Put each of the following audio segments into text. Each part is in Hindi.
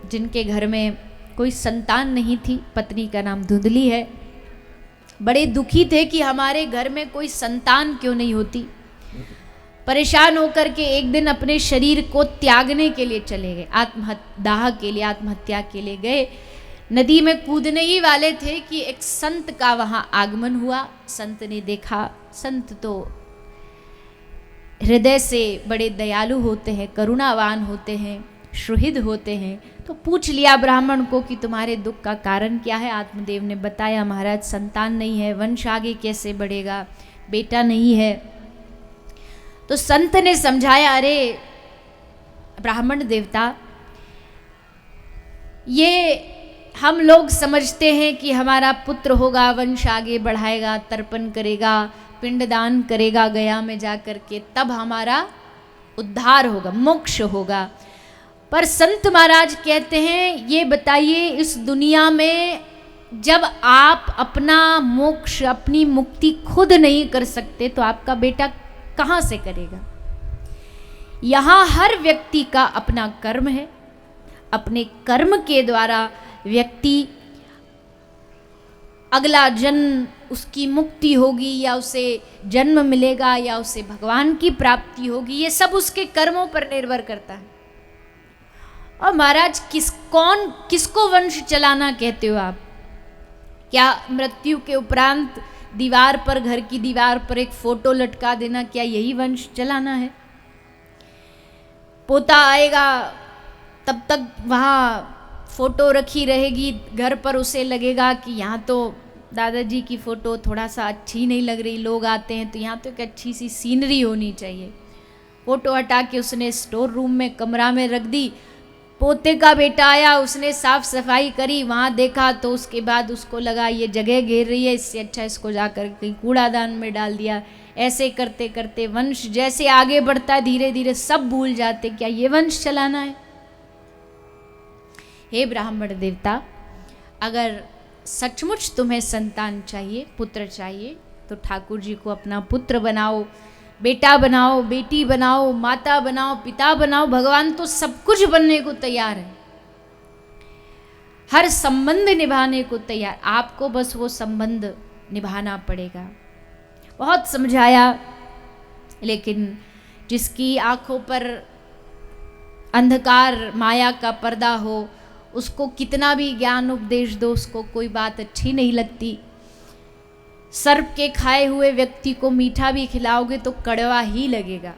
जिनके घर में कोई संतान नहीं थी, पत्नी का नाम धुंधली है, बड़े दुखी थे कि हमारे घर में कोई संतान क्यों नहीं होती। परेशान होकर के एक दिन अपने शरीर को त्यागने के लिए चले गए, दाह के लिए, आत्महत्या के लिए गए। नदी में कूदने ही वाले थे कि एक संत का वहां आगमन हुआ। संत ने देखा, संत तो हृदय से बड़े दयालु होते हैं, करुणावान होते हैं, सुहृद होते हैं। तो पूछ लिया ब्राह्मण को कि तुम्हारे दुख का कारण क्या है। आत्मदेव ने बताया, महाराज संतान नहीं है, वंश आगे कैसे बढ़ेगा, बेटा नहीं है। तो संत ने समझाया, अरे ब्राह्मण देवता, ये हम लोग समझते हैं कि हमारा पुत्र होगा, वंश आगे बढ़ाएगा, तर्पण करेगा, पिंडदान करेगा गया में जाकर के, तब हमारा उद्धार होगा, मोक्ष होगा। पर संत महाराज कहते हैं, ये बताइए इस दुनिया में जब आप अपना मोक्ष, अपनी मुक्ति खुद नहीं कर सकते तो आपका बेटा कहाँ से करेगा। यहाँ हर व्यक्ति का अपना कर्म है, अपने कर्म के द्वारा व्यक्ति अगला जन्म उसकी मुक्ति होगी या उसे जन्म मिलेगा या उसे भगवान की प्राप्ति होगी, ये सब उसके कर्मों पर निर्भर करता है। और महाराज किसको वंश चलाना कहते हो आप? क्या मृत्यु के उपरांत दीवार पर, घर की दीवार पर एक फोटो लटका देना, क्या यही वंश चलाना है? पोता आएगा तब तक वहाँ फोटो रखी रहेगी घर पर, उसे लगेगा कि यहाँ तो दादाजी की फोटो थोड़ा सा अच्छी नहीं लग रही, लोग आते हैं तो यहाँ तो एक अच्छी सी सीनरी होनी चाहिए। फोटो हटा के उसने स्टोर रूम में, कमरा में रख दी। पोते का बेटा आया, उसने साफ सफाई करी, वहाँ देखा तो उसके बाद उसको लगा ये जगह घेर रही है, इससे अच्छा इसको जाकर कहीं कूड़ादान में डाल दिया। ऐसे करते करते वंश जैसे आगे बढ़ता है, धीरे धीरे सब भूल जाते, क्या ये वंश चलाना है? हे ब्राह्मण देवता, अगर सचमुच तुम्हें संतान चाहिए, पुत्र चाहिए, तो ठाकुर जी को अपना पुत्र बनाओ, बेटा बनाओ, बेटी बनाओ, माता बनाओ, पिता बनाओ। भगवान तो सब कुछ बनने को तैयार है, हर संबंध निभाने को तैयार, आपको बस वो संबंध निभाना पड़ेगा। बहुत समझाया, लेकिन जिसकी आंखों पर अंधकार माया का पर्दा हो, उसको कितना भी ज्ञान उपदेश दो, उसको कोई बात अच्छी नहीं लगती। सर्प के खाए हुए व्यक्ति को मीठा भी खिलाओगे तो कड़वा ही लगेगा।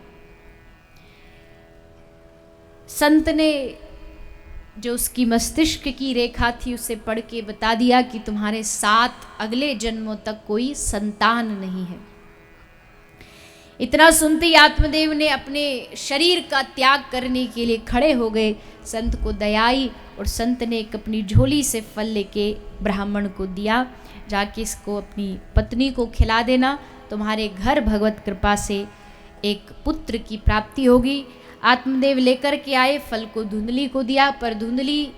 संत ने जो उसकी मस्तिष्क की रेखा थी उसे पढ़ के बता दिया कि तुम्हारे 7 अगले जन्मों तक कोई संतान नहीं है। इतना सुनते ही आत्मदेव ने अपने शरीर का त्याग करने के लिए खड़े हो गए। संत को दया आई और संत ने एक अपनी झोली से फल लेके ब्राह्मण को दिया, जाके इसको अपनी पत्नी को खिला देना, तुम्हारे घर भगवत कृपा से एक पुत्र की प्राप्ति होगी। आत्मदेव लेकर के आए, फल को धुंधली को दिया, पर धुंधली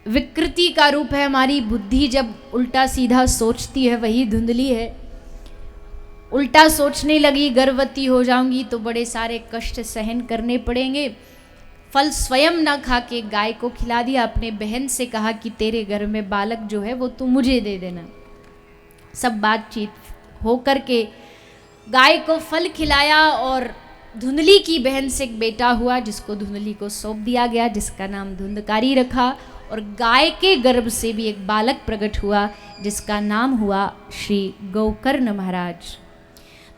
विकृति का रूप है। हमारी बुद्धि जब उल्टा सीधा सोचती है वही धुंधली है। उल्टा सोचने लगी, गर्भवती हो जाऊंगी तो बड़े सारे कष्ट सहन करने पड़ेंगे। फल स्वयं न खा के गाय को खिला दिया। अपने बहन से कहा कि तेरे घर में बालक जो है वो तू मुझे दे देना। सब बातचीत हो करके गाय को फल खिलाया और धुंधली की बहन से एक बेटा हुआ, जिसको धुंधली को सौंप दिया गया, जिसका नाम धुंधकारी रखा। और गाय के गर्भ से भी एक बालक प्रकट हुआ, जिसका नाम हुआ श्री गोकर्ण महाराज।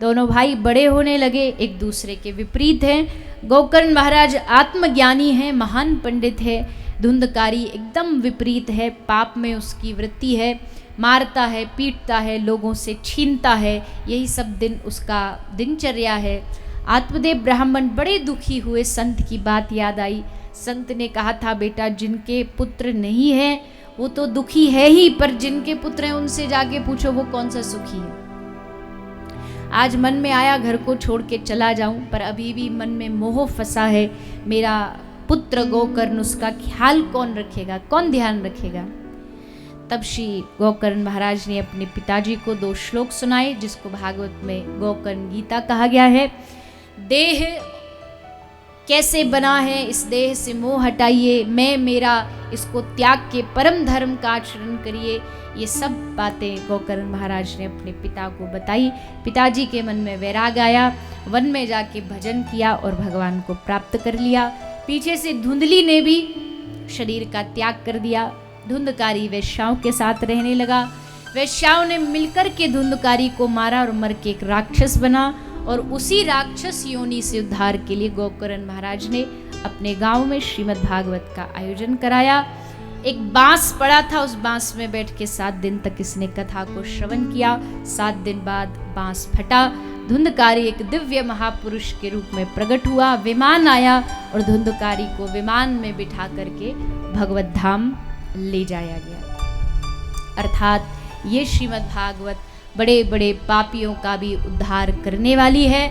दोनों भाई बड़े होने लगे, एक दूसरे के विपरीत हैं। गोकर्ण महाराज आत्मज्ञानी हैं, महान पंडित है। धुंधकारी एकदम विपरीत है, पाप में उसकी वृत्ति है, मारता है, पीटता है, लोगों से छीनता है, यही सब दिन उसका दिनचर्या है। आत्मदेव ब्राह्मण बड़े दुखी हुए, संत की बात याद आई। संत ने कहा था, बेटा जिनके पुत्र नहीं है वो तो दुखी है ही, पर जिनके पुत्र हैं उनसे जाके पूछो वो कौन सा सुखी है। आज मन में आया घर को छोड़ के चला जाऊं, पर अभी भी मन में मोह फंसा है। मेरा पुत्र गोकर्ण, उसका ख्याल कौन रखेगा, कौन ध्यान रखेगा। तब श्री गोकर्ण महाराज ने अपने पिताजी को 2 श्लोक सुनाए, जिसको भागवत में गोकर्ण गीता कहा गया है। देह कैसे बना है, इस देह से मोह हटाइए, मैं मेरा इसको त्याग के परम धर्म का आचरण करिए। ये सब बातें गोकर्ण महाराज ने अपने पिता को बताई। पिताजी के मन में वैराग आया, वन में जाके भजन किया और भगवान को प्राप्त कर लिया। पीछे से धुंधली ने भी शरीर का त्याग कर दिया, धुंधकारी वेश्याओं के साथ रहने लगा। वेश्याओं ने मिलकर के धुंधकारी को मारा और मर के एक राक्षस बना, और उसी राक्षस योनि से उद्धार के लिए गोकर्ण महाराज ने अपने गांव में श्रीमद् भागवत का आयोजन कराया। एक बांस पड़ा था, उस बांस में बैठ के 7 दिन तक इसने कथा को श्रवण किया। 7 दिन बाद बांस फटा, धुंधकारी एक दिव्य महापुरुष के रूप में प्रकट हुआ, विमान आया और धुंधकारी को विमान में बिठा करके भगवत धाम ले जाया गया। अर्थात ये श्रीमद् भागवत बड़े बड़े पापियों का भी उद्धार करने वाली है।